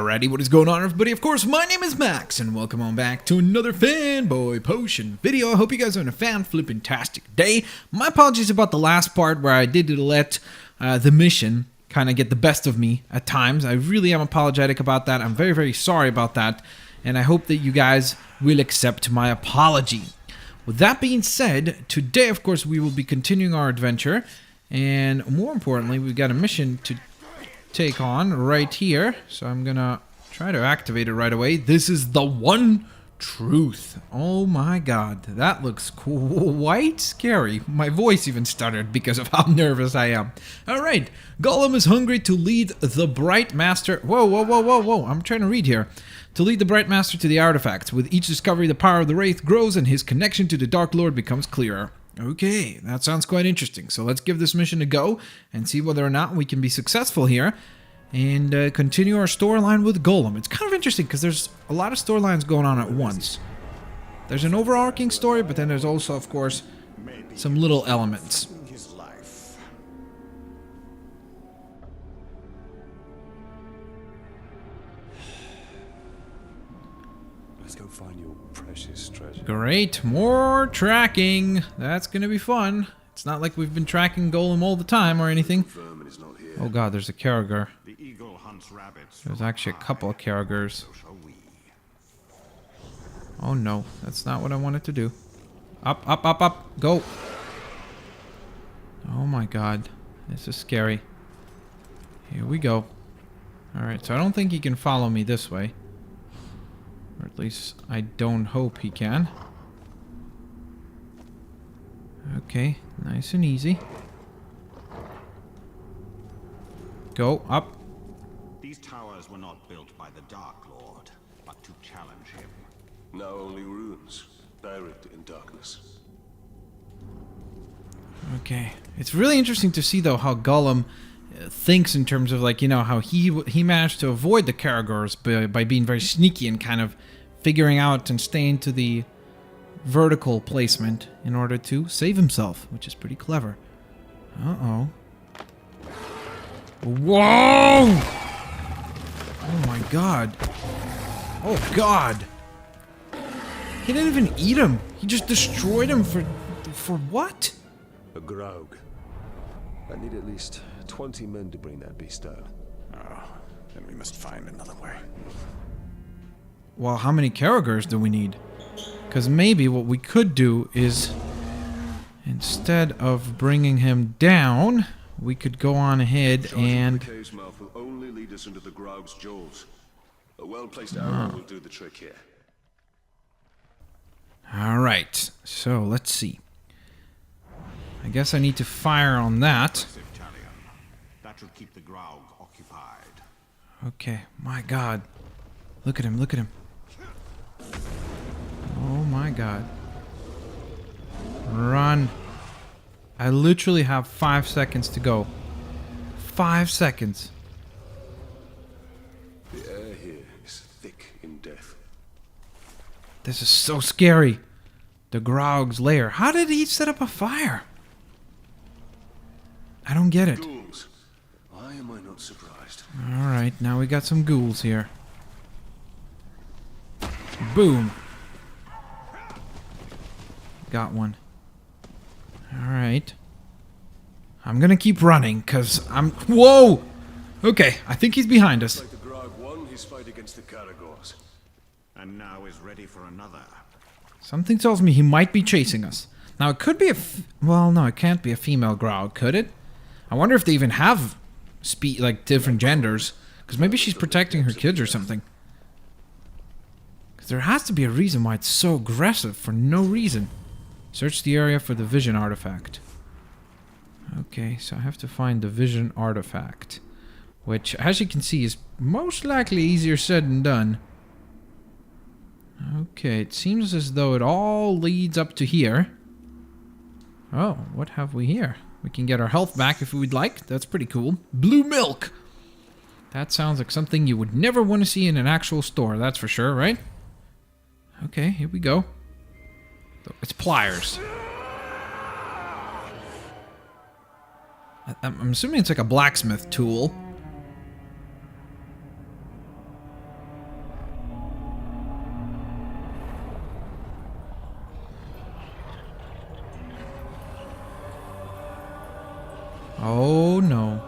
already. What is going on, everybody? Of course, my name is Max, and welcome on back to another Fanboypotion video. I hope you guys are having a fan-flippin-tastic day. My apologies about the last part where I did let the mission kind of get the best of me at times. I really am apologetic about that. I'm very, very sorry about that, and I hope that you guys will accept my apology. With that being said, today, of course, we will be continuing our adventure, and more importantly, we've got a mission to take on right here. So I'm gonna try to activate it right away. This is the one truth. Oh my god, that looks quite scary. My voice even stuttered because of how nervous I am. Alright, Gollum is hungry to lead the Bright Master. Whoa, I'm trying to read here. To lead the Bright Master to the artifacts. With each discovery, the power of the Wraith grows and his connection to the Dark Lord becomes clearer. Okay, that sounds quite interesting. So let's give this mission a go and see whether or not we can be successful here and continue our storyline with Gollum. It's kind of interesting because there's a lot of storylines going on at once. There's an overarching story, but then there's also, of course, some little elements. Let's go find your precious treasure. Great, more tracking. That's gonna be fun. It's not like we've been tracking Gollum all the time or anything. Oh god, there's a Carragher. The eagle hunts rabbits. There's actually a couple of Carraghers. Oh no, that's not what I wanted to do. Up, go. Oh my god, this is scary. Here we go. Alright, so I don't think he can follow me this way. Or at least I don't hope he can. Okay, nice and easy. Go up. These towers were not built by the Dark Lord, but to challenge him. Now only ruins, buried in darkness. Okay, it's really interesting to see though how Gollum thinks in terms of, like, you know, how he managed to avoid the Carraghers by being very sneaky and kind of figuring out and staying to the vertical placement in order to save himself, which is pretty clever. Uh-oh. Whoa! Oh my god. Oh god. He didn't even eat him. He just destroyed him for what? A grog. I need at least 20 men to bring that beast down. Oh, then we must find another way. Well, how many Carraghers do we need? Because maybe what we could do is, instead of bringing him down, we could go on ahead and... The cave's mouth will only lead us into the grog's jaws. A well-placed arrow will do the trick here. Alright, so let's see. I guess I need to fire on that. Talion. That should keep the grog occupied. Okay, my god. Look at him, look at him. Oh my god. Run. I literally have 5 seconds to go. 5 seconds. The air here is thick in death. This is so scary. The Grog's lair. How did he set up a fire? I don't get it. Ghouls. Why am I not surprised? Alright, now we got some ghouls here. Boom. Got one. Alright. I'm gonna keep running, because I'm... Whoa! Okay, I think he's behind us. Like the grog won his fight against the Carraghers. And now is ready for another. Something tells me he might be chasing us. Now, it could be a... Well, no, it can't be a female Grog, could it? I wonder if they even have like different genders. Because maybe she's protecting her kids or something. Because there has to be a reason why it's so aggressive for no reason. Search the area for the vision artifact. Okay, so I have to find the vision artifact. Which, as you can see, is most likely easier said than done. Okay, it seems as though it all leads up to here. Oh, what have we here? We can get our health back if we'd like. That's pretty cool. Blue milk! That sounds like something you would never want to see in an actual store, that's for sure, right? Okay, here we go. It's pliers. I'm assuming it's like a blacksmith tool. Oh no.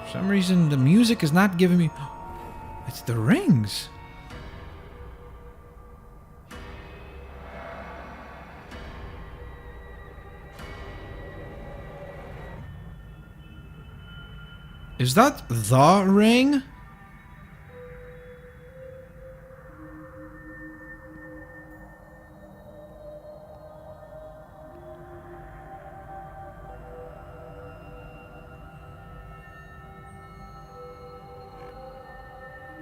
For some reason, the music is not giving me... It's the rings. Is that the ring?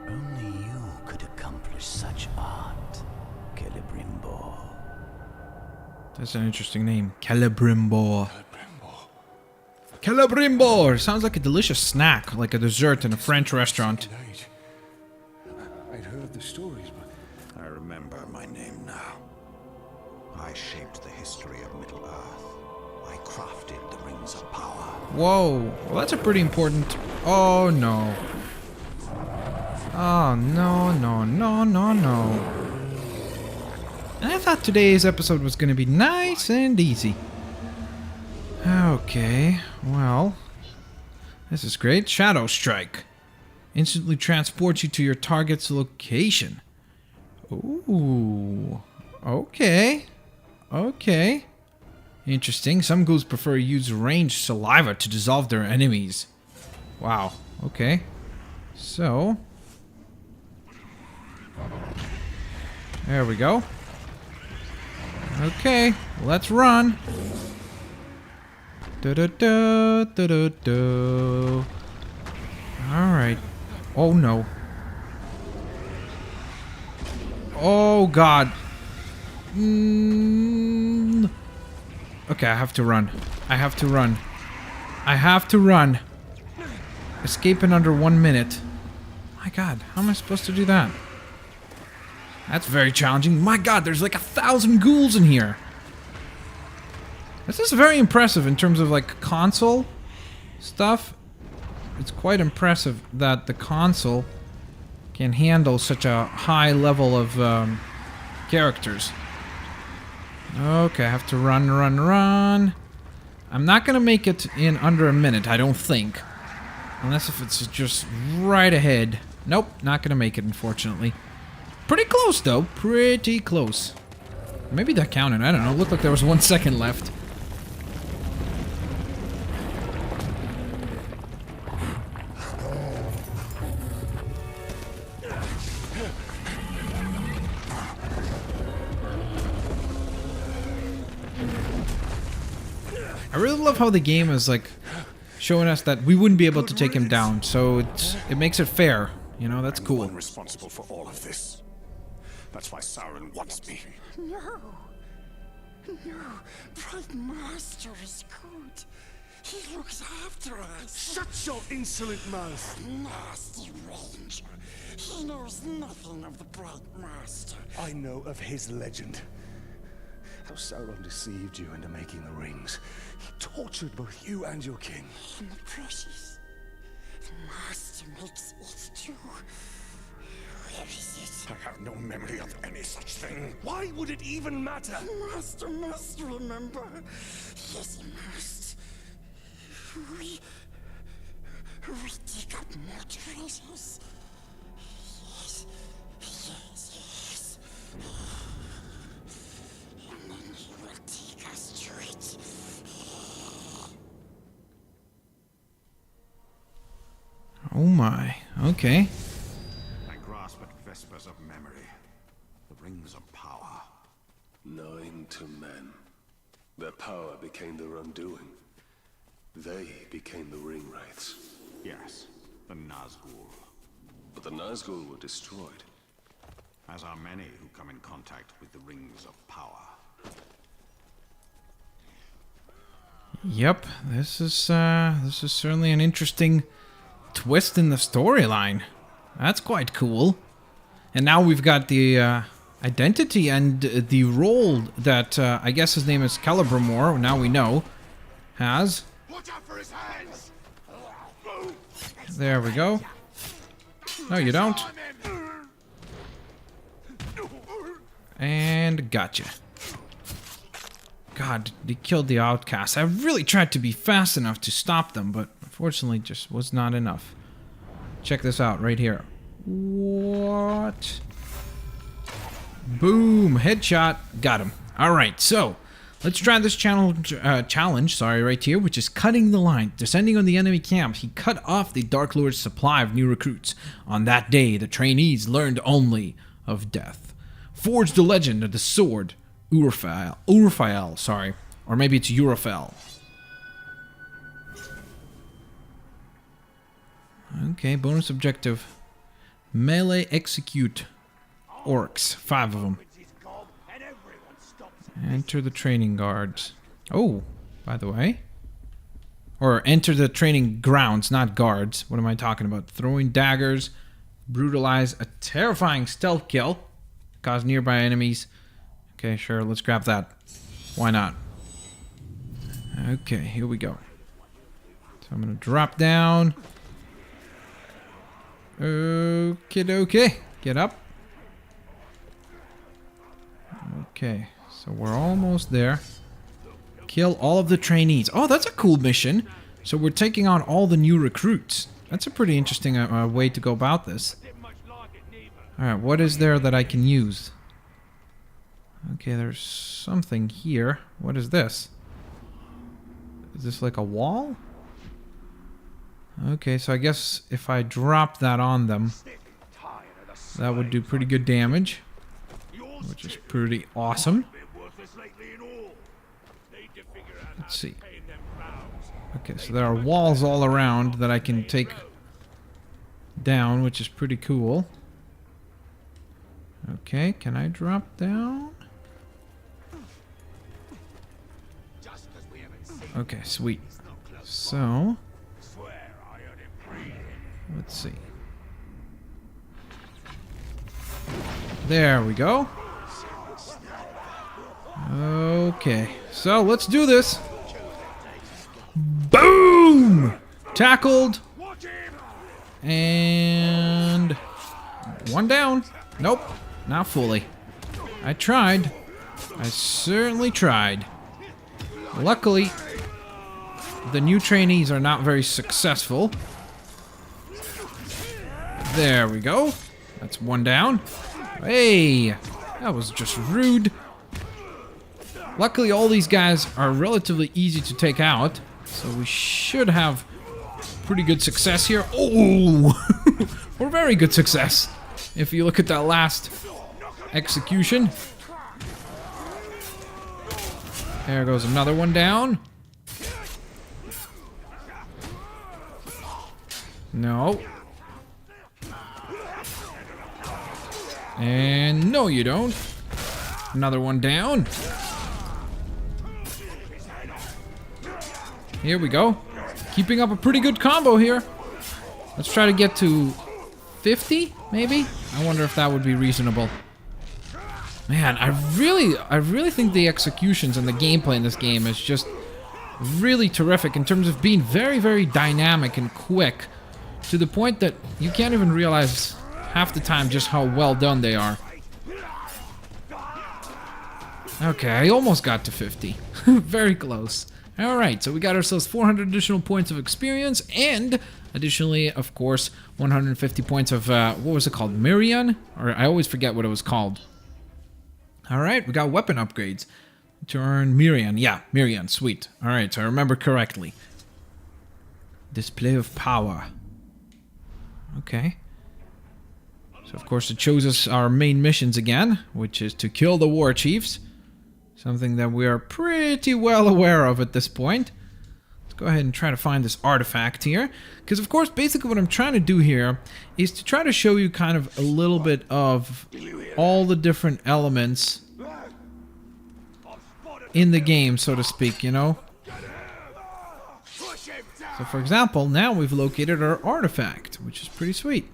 Only you could accomplish such art, Celebrimbor. That's an interesting name. Celebrimbor. Celebrimbor! Sounds like a delicious snack, like a dessert in a French restaurant. I'd heard the stories, but I remember my name now. I shaped the history of Middle-earth. I crafted the Rings of Power. Whoa. Well, that's a pretty important... Oh, no. Oh, no, no, no, no, no. And I thought today's episode was going to be nice and easy. Okay, well, this is great. Shadow Strike. Instantly transports you to your target's location. Ooh, okay, okay. Interesting. Some ghouls prefer to use ranged saliva to dissolve their enemies. Wow, okay. So, there we go. Okay, let's run. Alright. Oh no. Oh god. Okay, I have to run. I have to run. I have to run. Escape in under 1 minute. My god, how am I supposed to do that? That's very challenging. My god, there's like 1,000 ghouls in here. This is very impressive in terms of like console stuff. It's quite impressive that the console can handle such a high level of characters. Okay, I have to run, run, run. I'm not gonna make it in under a minute, I don't think. Unless if it's just right ahead. Nope, not gonna make it, unfortunately. Pretty close, though. Pretty close. Maybe that counted, I don't know. Looked like there was 1 second left. I really love how the game is like showing us that we wouldn't be able to take him down, so it makes it fair. You know, that's cool. I'm responsible for all of this. That's why Sauron wants me. No. No. Bright Master is good. He looks after us. Shut your insolent mouth! Nasty Ranger. He knows nothing of the Bright Master. I know of his legend. How Sauron deceived you into making the rings. He tortured both you and your king. And the precious. The Master makes it too. Where is it? I have no memory of any such thing. Why would it even matter? The Master must remember. Yes, he must. We dig up more treasures. Yes, yes, yes. And then he will take us to it. Oh my. Okay. I grasp at vespers of memory. The Rings of Power. Knowing to men, their power became their undoing. They became the ring wraiths. Yes, the Nazgul. But the Nazgul were destroyed. As are many who come in contact with the Rings of Power. Yep, this is certainly an interesting twist in the storyline. That's quite cool. And now we've got the identity and the role that I guess his name is Celebrimbor, now we know, has. Watch out for his hands! There we go. No, you don't. And gotcha. God, they killed the outcast. I really tried to be fast enough to stop them, but unfortunately just was not enough. Check this out right here. What? Boom, headshot, got him. All right, so let's try this challenge, right here, which is cutting the line. Descending on the enemy camp, he cut off the Dark Lord's supply of new recruits. On that day, the trainees learned only of death. Forged the legend of the sword, Urfael, sorry, or maybe it's Urfael. Okay, bonus objective. Melee execute orcs, 5 of them. Enter the training guards. Oh, by the way. Or enter the training grounds, not guards. What am I talking about? Throwing daggers, brutalize, a terrifying stealth kill, cause nearby enemies. Okay, sure, let's grab that. Why not? Okay, here we go. So I'm gonna drop down. Okay, get up. Okay, so we're almost there. Kill all of the trainees. Oh, that's a cool mission. So we're taking on all the new recruits. That's a pretty interesting way to go about this. Alright, what is there that I can use? Okay, there's something here. What is this? Is this like a wall? Okay, so I guess if I drop that on them, that would do pretty good damage, which is pretty awesome. Let's see. Okay, so there are walls all around that I can take down, which is pretty cool. Okay, can I drop down? Okay, sweet. So, let's see. There we go. Okay, so let's do this. Boom! Tackled. And one down. Nope, not fully. I tried. I certainly tried. Luckily, the new trainees are not very successful. There we go. That's one down. Hey, that was just rude. Luckily, all these guys are relatively easy to take out, so we should have pretty good success here. Oh, or very good success. If you look at that last execution. There goes another one down. No. And no, you don't. Another one down. Here we go. Keeping up a pretty good combo here. Let's try to get to 50, maybe? I wonder if that would be reasonable. Man, I really think the executions and the gameplay in this game is just really terrific in terms of being very, very dynamic and quick, to the point that you can't even realize half the time just how well done they are. Okay, I almost got to 50. Very close. Alright, so we got ourselves 400 additional points of experience, and additionally, of course, 150 points of, what was it called? Mirian? Or I always forget what it was called. Alright, we got weapon upgrades. To earn Mirian. Yeah, Mirian, sweet. Alright, so I remember correctly. Display of power. Okay. So of course it shows us our main missions again, which is to kill the war chiefs. Something that we are pretty well aware of at this point. Let's go ahead and try to find this artifact here. Because of course, basically what I'm trying to do here is to try to show you kind of a little bit of all the different elements in the game, so to speak, you know? So for example, now we've located our artifact, which is pretty sweet.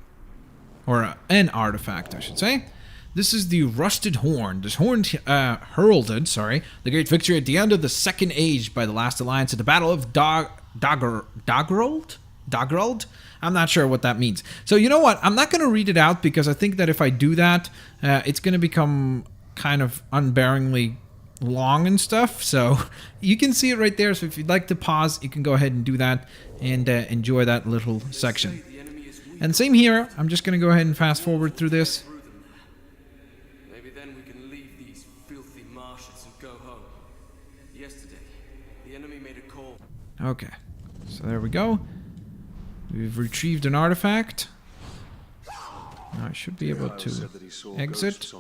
Or an artifact, I should say. This is the Rusted Horn. This horn heralded, the great victory at the end of the Second Age by the last alliance at the Battle of Daggerald? I'm not sure what that means. So you know what? I'm not going to read it out because I think that if I do that, it's going to become kind of unbearingly long and stuff, so you can see it right there. So if you'd like to pause, you can go ahead and do that and enjoy that little section. And same here, I'm just going to go ahead and fast forward through this. Maybe then we can leave these filthy marshes and go home. Yesterday, the enemy made a call. Okay, so there we go. We've retrieved an artifact. Now I should be able to exit.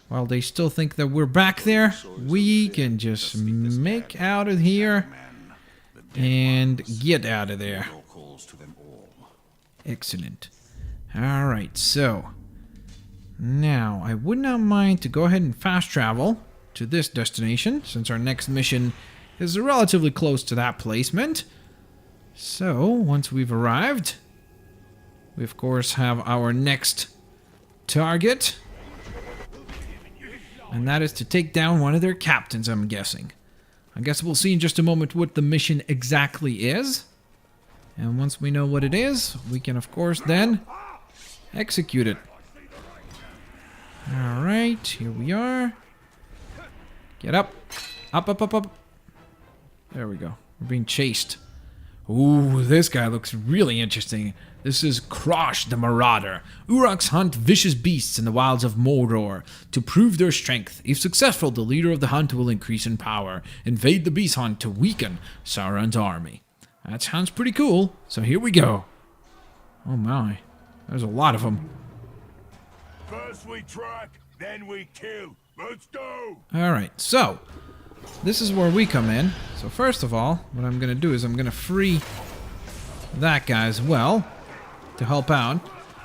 While they still think that we're back there, we can just make out of here and get out of there. Excellent. Alright, so now I would not mind to go ahead and fast travel to this destination, since our next mission is relatively close to that placement. So, once we've arrived, we of course have our next target. And that is to take down one of their captains, I'm guessing. I guess we'll see in just a moment what the mission exactly is. And once we know what it is, we can of course then execute it. Alright, here we are. Get up. Up, up, up, up. There we go. We're being chased. Ooh, this guy looks really interesting. This is Krosh the Marauder. Uruks hunt vicious beasts in the wilds of Mordor to prove their strength. If successful, the leader of the hunt will increase in power. Invade the beast hunt to weaken Sauron's army. That sounds pretty cool. So here we go. Oh my. There's a lot of them. First we track, then we kill. Let's go! Alright, so this is where we come in. So first of all, what I'm going to do is I'm going to free that guy as well to help out.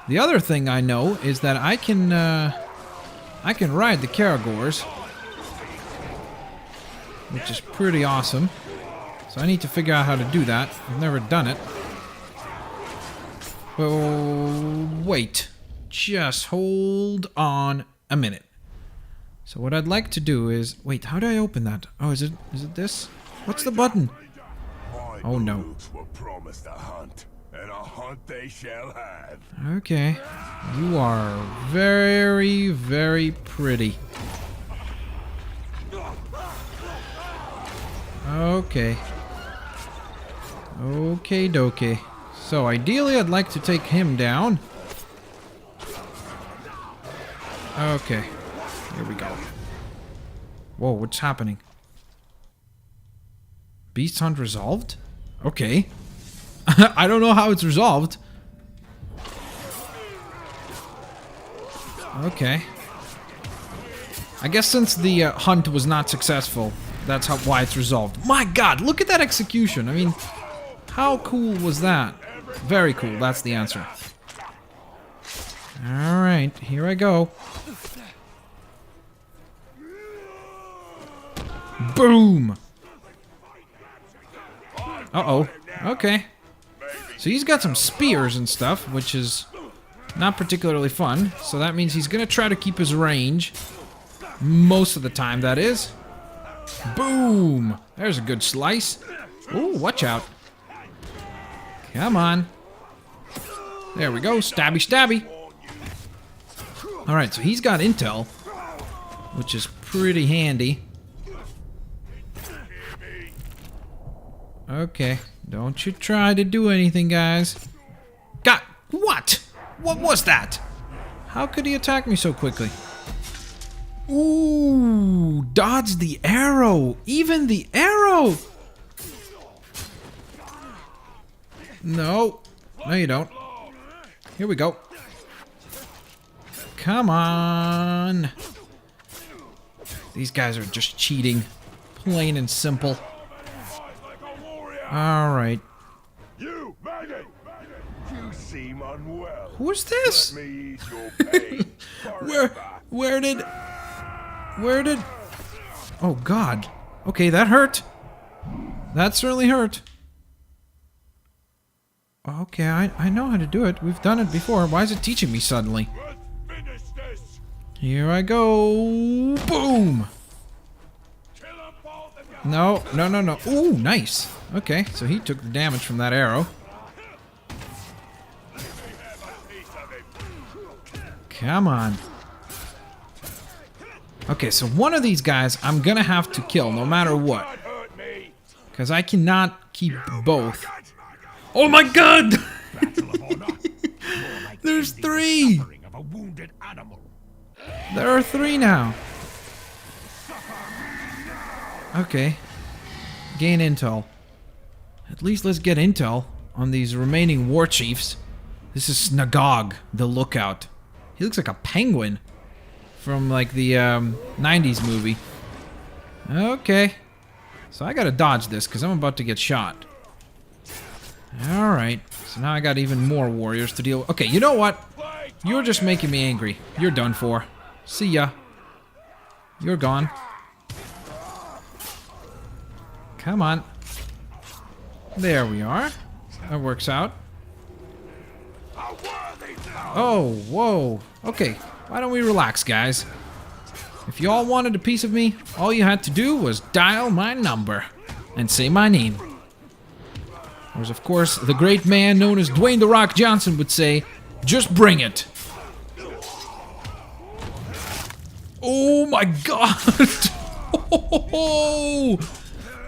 The other thing I know is that I can ride the Caragors, which is pretty awesome. So I need to figure out how to do that. I've never done it. Oh, wait. Just hold on a minute. So what I'd like to do is... Wait, how do I open that? Oh, is it this? What's the button? Oh, no. Were promised a hunt, and a hunt they shall have. Okay. You are very, very pretty. Okay. Okay, dokie. So ideally I'd like to take him down. Okay. Here we go. Whoa, what's happening? Beast hunt resolved? Okay. I don't know how it's resolved. Okay. I guess since the hunt was not successful, that's why it's resolved. My god, look at that execution. I mean, how cool was that? Very cool, that's the answer. Alright, here I go. Boom! Uh-oh. Okay. So he's got some spears and stuff, which is not particularly fun. So that means he's gonna try to keep his range. Most of the time, that is. Boom! There's a good slice. Ooh, watch out. Come on. There we go. Stabby, stabby. Alright, so he's got intel, which is pretty handy. Okay. Don't you try to do anything, guys. God, what? What was that? How could he attack me so quickly? Ooh, dodge the arrow. Even the arrow. No. No, you don't. Here we go. Come on. These guys are just cheating. Plain and simple. Alright. You, maggot! You seem unwell. Who is this? Let me ease your pain. Where did... Oh, God. Okay, that hurt. That certainly hurt. Okay, I know how to do it. We've done it before. Why is it teaching me suddenly? Let's finish this. Here I go. Boom! No, no, no, no. Ooh, nice. Okay, so he took the damage from that arrow. Come on. Okay, so one of these guys I'm gonna have to kill no matter what. Because I cannot keep both. Oh my god! There's 3! There are 3 now. Okay. Gain intel. At least let's get intel on these remaining war chiefs. This is Snagog, the lookout. He looks like a penguin from like the 90s movie. Okay. So I gotta dodge this because I'm about to get shot. Alright. So now I got even more warriors to deal with. Okay, you know what? You're just making me angry. You're done for. See ya. You're gone. Come on. There we are. That works out. Oh, whoa. Okay, why don't we relax, guys? If you all wanted a piece of me, all you had to do was dial my number and say my name. Whereas, of course, the great man known as Dwayne "The Rock" Johnson would say, just bring it. Oh my god! Oh,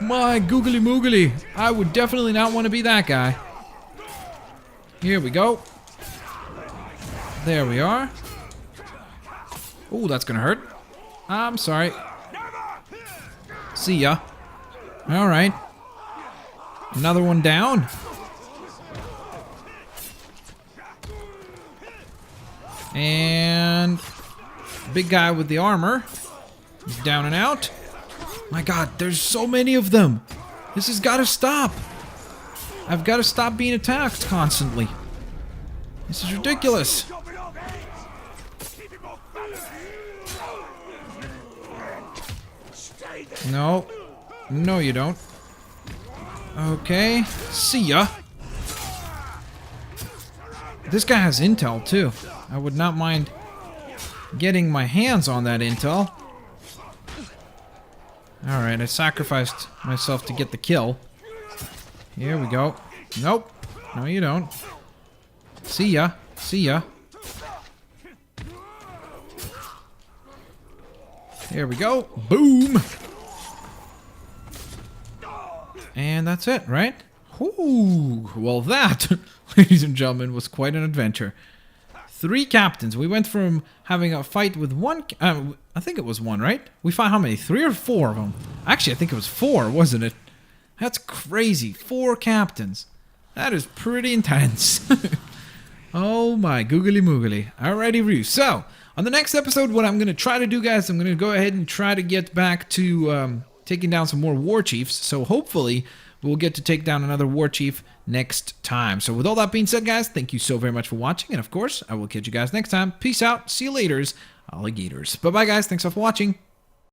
my googly moogly. I would definitely not want to be that guy. Here we go. There we are. Oh, that's gonna hurt. I'm sorry. See ya. Alright. Another one down. And big guy with the armor. He's down and out. My god, there's so many of them. This has got to stop. I've got to stop being attacked constantly. This is ridiculous. No. No, you don't. Okay. See ya. This guy has intel, too. I would not mind getting my hands on that intel. Alright, I sacrificed myself to get the kill. Here we go. Nope. No, you don't. See ya. See ya. There we go. Boom! And that's it, right? Ooh, well that, ladies and gentlemen, was quite an adventure. 3 captains. We went from having a fight with one... I think it was 1, right? We fought how many? 3 or 4 of them? Actually, I think it was 4, wasn't it? That's crazy. 4 captains. That is pretty intense. Oh my googly moogly. Alrighty, Roo. So, on the next episode, what I'm going to try to do, guys, I'm going to go ahead and try to get back to taking down some more war chiefs. So, hopefully, we'll get to take down another war chief next time. So, with all that being said, guys, thank you so very much for watching. And, of course, I will catch you guys next time. Peace out. See you laters, alligators. Bye-bye, guys. Thanks all for watching.